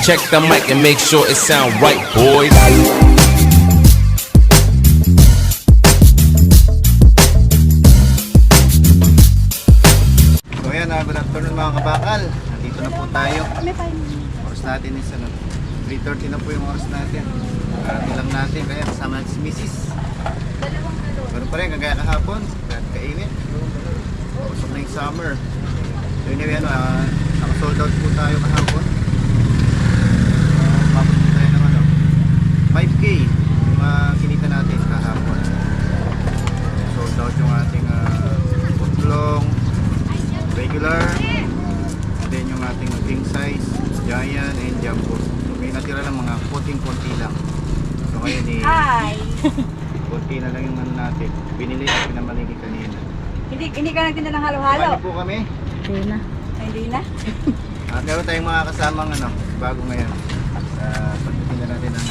Check the mic and make sure it sound right, boys. So ayan, good afternoon mga kabakal. Nandito na po tayo. Oras natin is 3:30 na po yung oras natin. Ilang natin, kaya kasama natin si Mrs. Ganun pa rin, kagaya kahapon. Kainit. Usok na yung summer. So anyway, naka-sold out po tayo kahapon. Papunta tayo ng 5K yung kinita natin kahapon. Sold out yung ating putlong, regular, and then yung ating king size, giant, and jumbo. So may natira lang mga konting-konti lang. So ngayon konti na lang yung natin. Binili at pinamalingki kanina. Hindi ka nagtinda ng halo-halo? Bali po kami. Hindi na. Hindi na? At meron tayong mga kasamang bago ngayon. Sa pagtitinda natin ng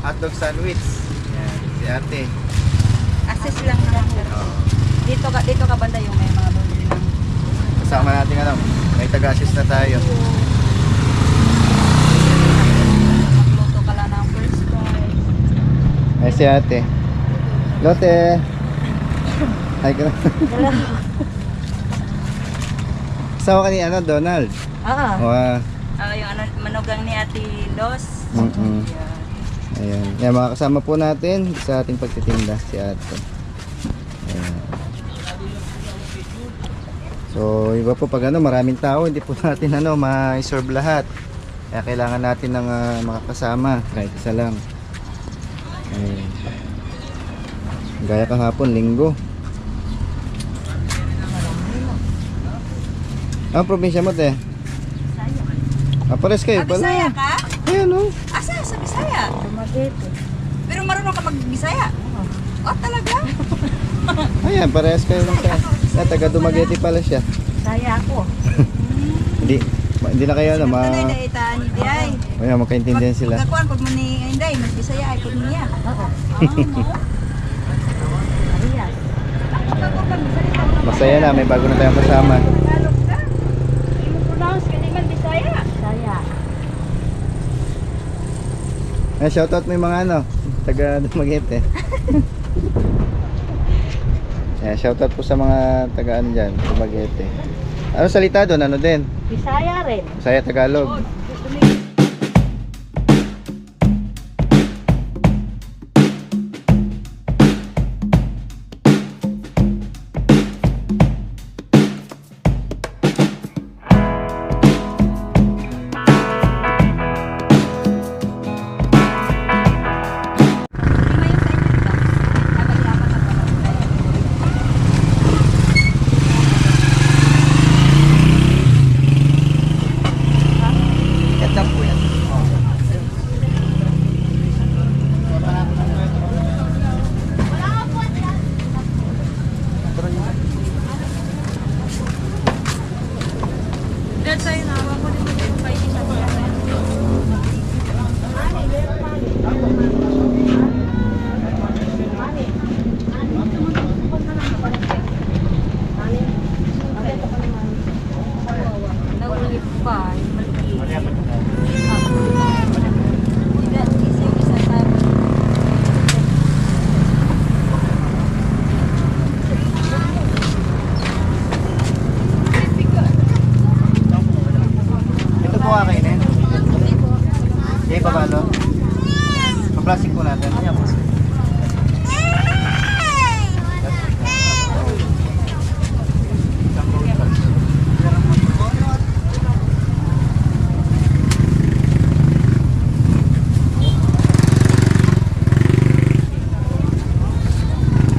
hotdog sandwich. Yan, si ate. Assist lang lang. Dito ka banda yung may mga bumili ng... Kasama natin may taga-assist na tayo. Magluto ka lang ng first time. Ay si ate. Lote. Hi ka. Kasama ka ni Donald. Oo. Wow. Yung manugang ni Ate Los. Ayan. Yan, mga kasama po natin sa ating pagtitinda si ate. Ayan. So iba po pag maraming tao, hindi po natin ma-serve lahat. Kaya kailangan natin ng mga kasama, kahit isa lang. Ayan. Gaya kahapon, linggo. Ang probinsya mo, te? Pares kayo pala. Bisaya ka? Ayan Asa sa Bisaya? Dumaguete. Pero marunong ka mag-Bisaya? Oh, talaga? Ayan, parehas kayo lang sa taga Dumaguete pala siya. Bisaya ako. Hindi na kayo Daitaan ni Diay. Ayan, magkaintindihan sila. Pagkakuan pag mo ni Inday, mag-Bisaya ay pag niya. Oo. Masaya na, may bago na tayong kasama. Shoutout mo yung mga taga Dumaguete. Shoutout po sa mga taga dyan, Dumaguete. Ano salita doon? Ano din? Bisaya rin. Bisaya, Tagalog. Plastic po natin.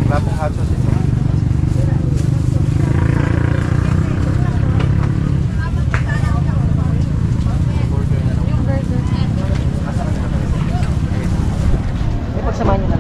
Wala pong hot sauce ito. Pagsamahin nyo na.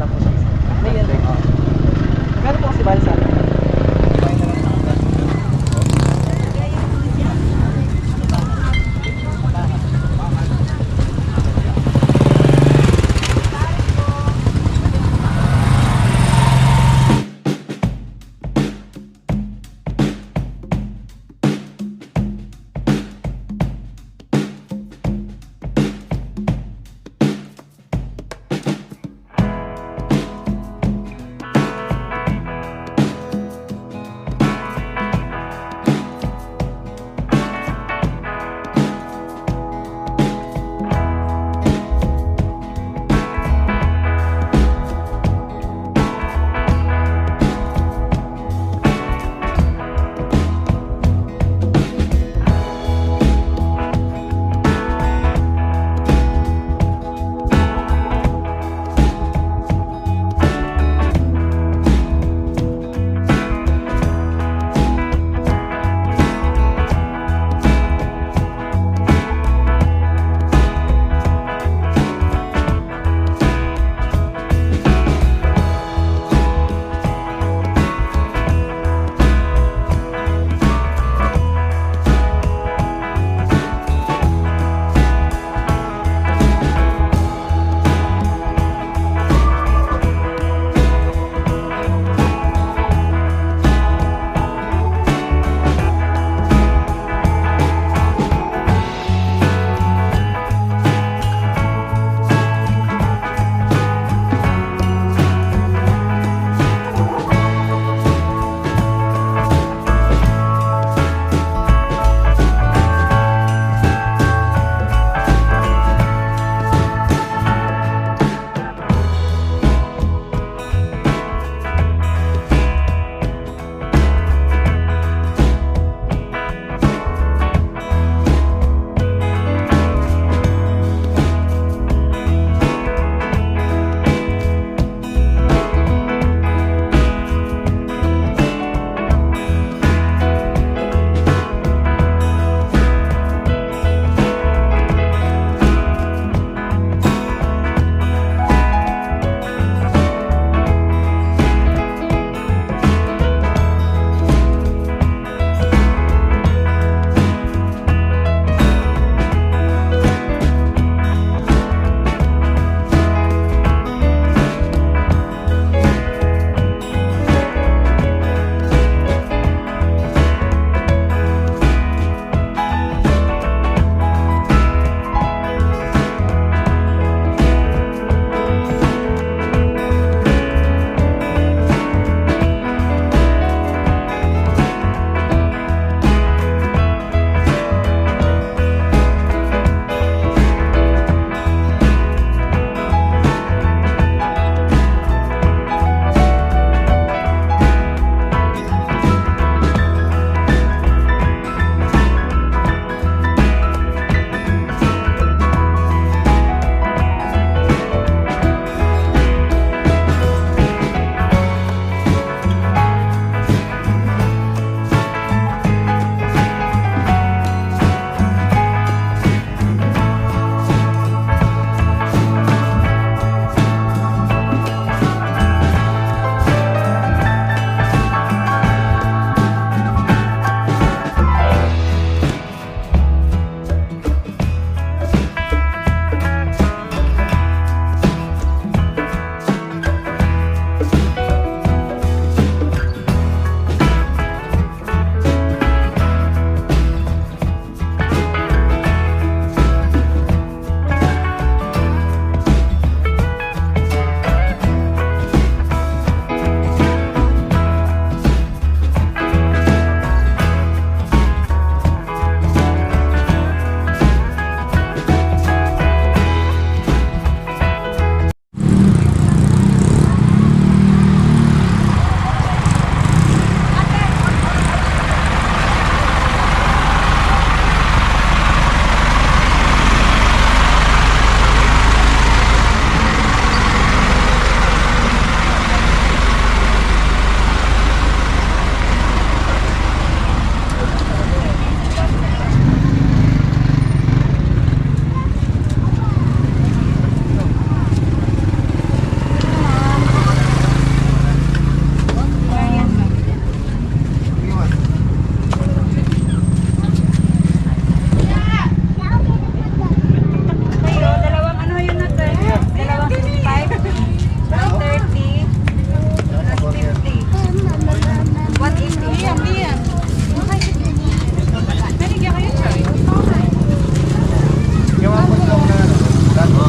Liam, Liam. Binigyan kayo, Choy. Gawa ko lang na ano.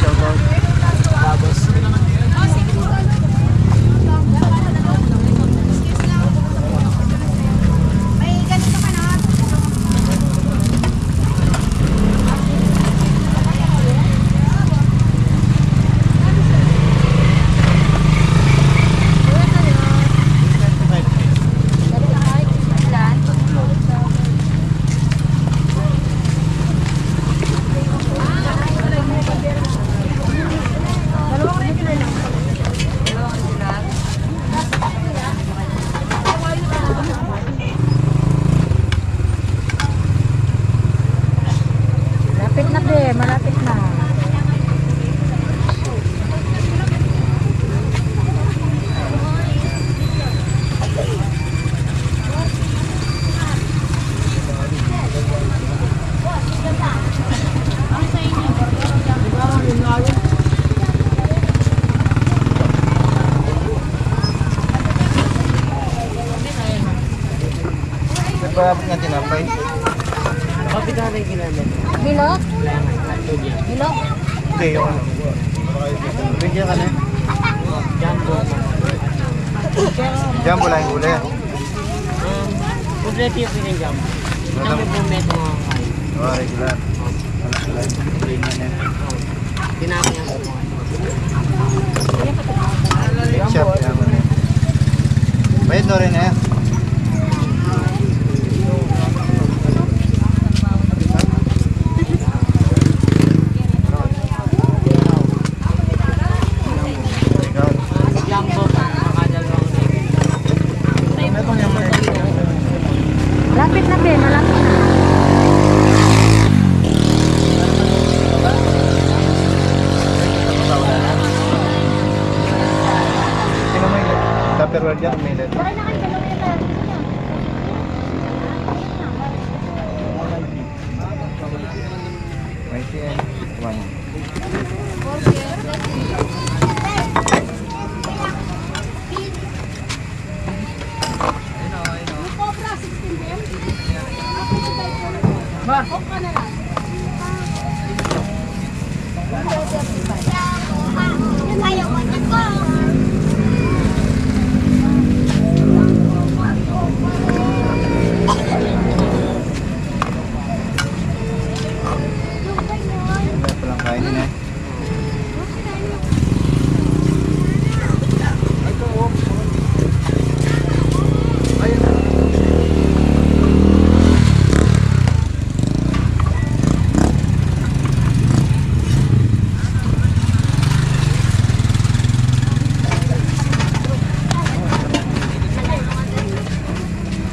shoutout. Tapos, Malapit na be, malapit na. Nagpapapit nga tinapay. kapit na rin ginamit. Bilog? Bilog? Hindi, yung ano. Bigyan ka na. Jumbo. Jumbo lang yung gulay. Kompleto yung piling jumbo. Jumbo po meto mga kain. Oh, regular. Wala sila. Plain yan eh. Tinapay ang Shop naman eh. Bayad na rin eh. jumbo pa. Makadalawang Malapit na be, malapit na. Sino may Tupperware dyan? May letter. May TN. One. Wala palang kainin eh.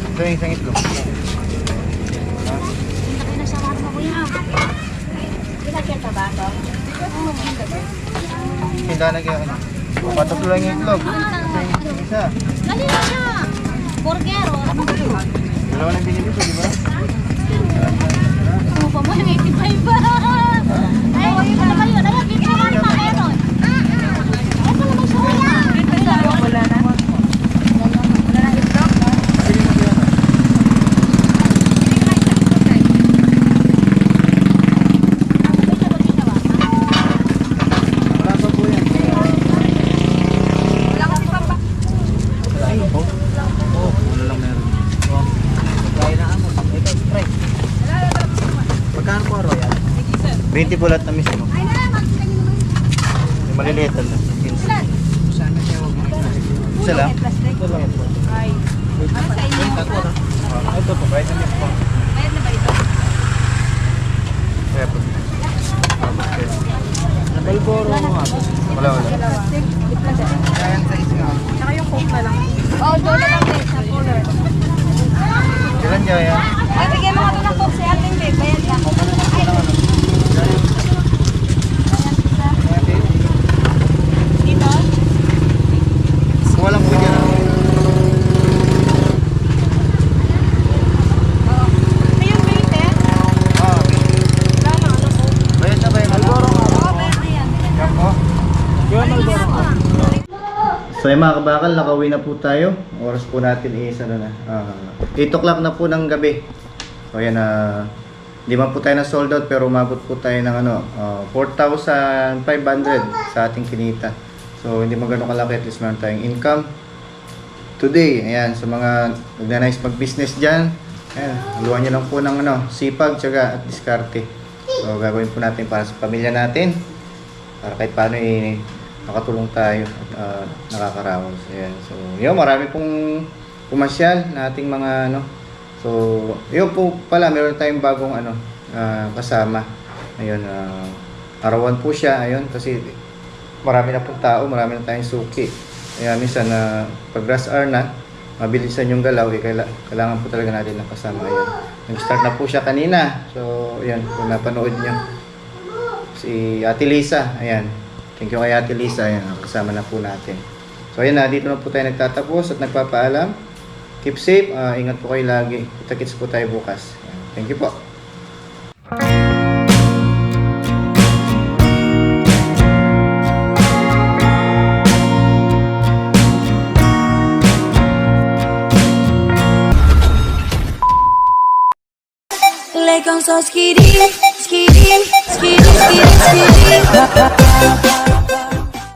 Ito yung isang itlog. Hindi na kaya ano. Patatlo lang yung itlog. Ito yung isa. Dali na siya! Burger, oh. Dalawa lang binibig ko, di ba? Ano pa mo, 85 ba? Ay, ano ba yun? Ayan, dito naman pa meron. Ito naman siya, kuya. Wala na. Wala na itlog. Wala pa po yan. Wala kasi pamba. Wala lang meron. Kaya na ako. Ito, spray. Magkano po araw yan? 20 po lahat na mismo. Yung maliliit na. 15. Sana siya huwag Isa lang? Ay. Ano sa inyo? Ito po, bayad na mismo. Bayad na ba ito? Kaya po. Nabalboro mo nga. Wala, wala. Plastic. Plastic. Kaya sa isa. Tsaka yung coke na lang. Oh, doon na lang eh, sa cooler. Ilan dyan yan? Ay, bigyan mo nga doon ng coke sa ating babe. Bayad lang. Dito? Kung walang po dyan. May yung 20? Ah, Wala na, ano po? bayad na, bayad na. Oo, bayad na yan. Yan po. So yung mga kabakal, nakauwi na po tayo. Oras po natin is ano na, 8 o'clock na po ng gabi. So yan, Hindi man po tayo na sold out pero umabot po tayo ng 4,500 sa ating kinita. So hindi man ganun kalaki, at least meron tayong income today. Ayan, sa mga nagnanais mag-business dyan, ayan, luwan nyo lang po ng sipag, tiyaga at diskarte. So gagawin po natin para sa pamilya natin, para kahit paano nakatulong tayo at nakakaraos. Ayan. So yun, marami pong pumasyal na ating mga so yun po pala, meron tayong bagong kasama. Ayun, arawan po siya. Ayun, kasi marami na pong tao, marami na tayong suki. Kaya minsan pag rush hour na, mabilisan yung galaw, kailangan po talaga natin ng kasama. Ayun, nag-start na po siya kanina. So ayan, kung napanood nyo si Ate Lisa, ayan, thank you kay Ate Lisa. Ayan, kasama na po natin. So ayan na, dito na po tayo nagtatapos at nagpapaalam. Keep safe, ingat po kayo lagi. Kita-kits po tayo bukas. Thank you po. Les con sos